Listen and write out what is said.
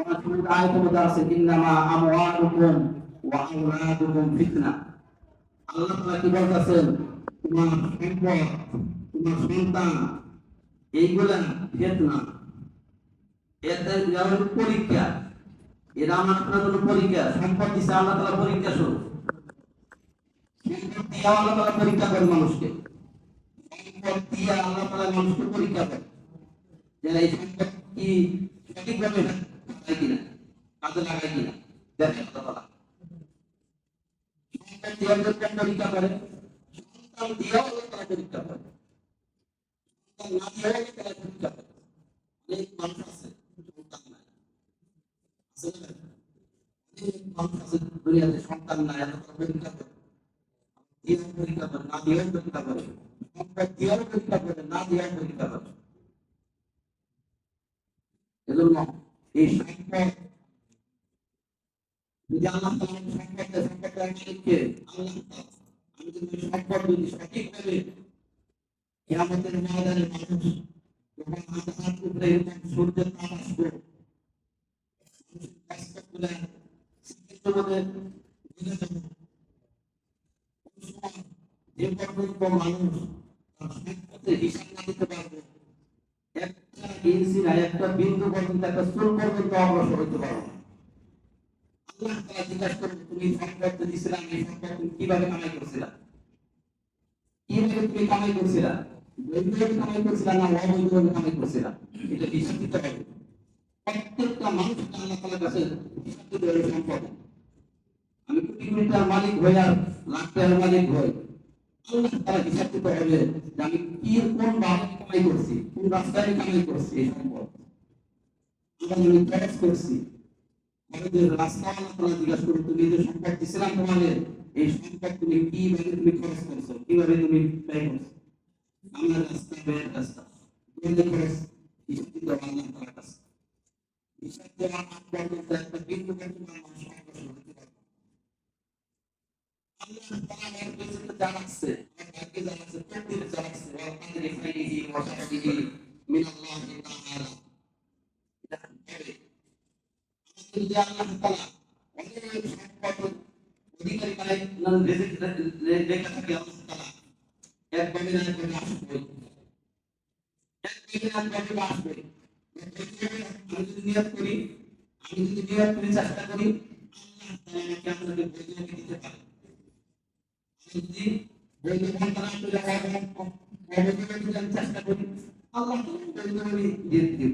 অনেক আয়াতের মধ্যে আছে ইন্নামা আমওয়ালুকুম ওয়া আওলাদুকুম ফিতনা। আল্লাহ তাআলা কি বলতেছেন, তোমার সম্পদ, তোমার সন্তান এইগুলা ফিতনা, এদের পরীক্ষা। এরা আমার জন্য পরীক্ষা। সম্পদ দিচ্ছে আল্লাহ তাআলা পরীক্ষা স্বরূপ। সম্পদ দিয়ে আল্লাহ তাআলা পরীক্ষা করেন মানুষকে। সম্পদ দিয়ে আল্লাহ তাআলা মানুষকে পরীক্ষা করেন যে এই সম্পদ কি সঠিকভাবে লাগায় কিনা, কাজে লাগায় কিনা দেখেন আল্লাহ তাআলা। সম্পদ দিয়ে পরীক্ষা করে, সন্তান দিয়েও আল্লাহ তাআলা পরীক্ষা করে, সন্তান না দিয়েও আল্লাহ তাআলা পরীক্ষা করে। অনেক মানুষ আছে সন্তান নাই, আছে না? অনেক মানুষ আছে দুনিয়াতে সন্তান নাই, আল্লাহ তাআলা পরীক্ষা করে, দিয়েও পরীক্ষা করে, না দিয়েও পরীক্ষা করে, সম্পদ দিয়েও পরীক্ষা করে, না দিয়েও পরীক্ষা করে। এজন্য এই সম্পদ যদি আল্লাহ তাআলা সম্পদকে আল্লাহ তাআলা, আমি যদি সম্পদ যদি সঠিকভাবে কিয়ামতের ময়দানে মানুষ যখন আকাশ উপরে এরকম সূর্যের তাপ আসবে, যে পর্যন্ত মানুষ তার সম্পদের হিসাব না দিতে পারবে, একটা ইঞ্চি না, একটা বিন্দু পর্যন্ত, একটা চুল পর্যন্ত অগ্রসর হতে পারবে না। আল্লাহ তাআলা জিজ্ঞাসা করবে, তুমি সম্পদ দিয়েছিলা, এই সম্পদ তুমি কিভাবে কামাই করছিলা? কিভাবে তুমি কামাই করছিলা? বৈধভাবে কামাই করছিলা না অবৈধভাবে কামাই করছিলা? এটা হিসাব দিতে হবে। প্রত্যেকটা মানুষকে আল্লাহ তাআলার কাছে হিসাব দিতে হবে সম্পদ। আমি কোটি কোটি টাকার মালিক হই আর লাখ টাকার মালিক হই, আল্লাহ তাআলা হিসাব দিতে হবে যে আমি কি কোন ভাবে কামাই করছি, কোন রাস্তায় কামাই করছি এই সম্পদ, আমি খরচ করছি। আমাদের রাস্তা আল্লাহ তাআলা জিজ্ঞাসা করবে, তুমি যে সম্পদ দিছিলাম তোমাদের, এই সম্পদ তুমি কিভাবে তুমি খরচ করছো, কিভাবে তুমি ব্যয় করছো? আমার রাস্তা, ব্যয়ের রাস্তা, দুইটা খরচ হিসাব দিতে হবে আল্লাহ তাআলার কাছে। হিসাব দেওয়ার আগ পর্যন্ত একটা বিন্দু পর্যন্ত মানুষ অগ্রসর হতে পারবে। আল্লাহ তাআলা এর পেছনে যা রাখছে, ভাগ্যে যা রাখছে, তকদিরে যা রাখছে, ওয়া কাদরি খাইরিহি ওয়া শাররিহি মিনাল্লাহি তাআলা। এটা হবে যদি আল্লাহ তাআলা অনেক সম্পদ অধিকারী বানায় রিজিক রেখে থাকে, আল্লাহ তাআলা একভাবে না একভাবে আসবে, একভাবে না একভাবে আসবে। আমি যদি নিয়ত করি, চেষ্টা করি, আল্লাহ তাআলা আমাকে আপনাকে বৈধভাবে দিতে পারে। যদি বৈধভাবে তারা অবৈধভাবে চেষ্টা করি, আল্লাহ তাআলা বৈধভাবে দিয়ে দিব।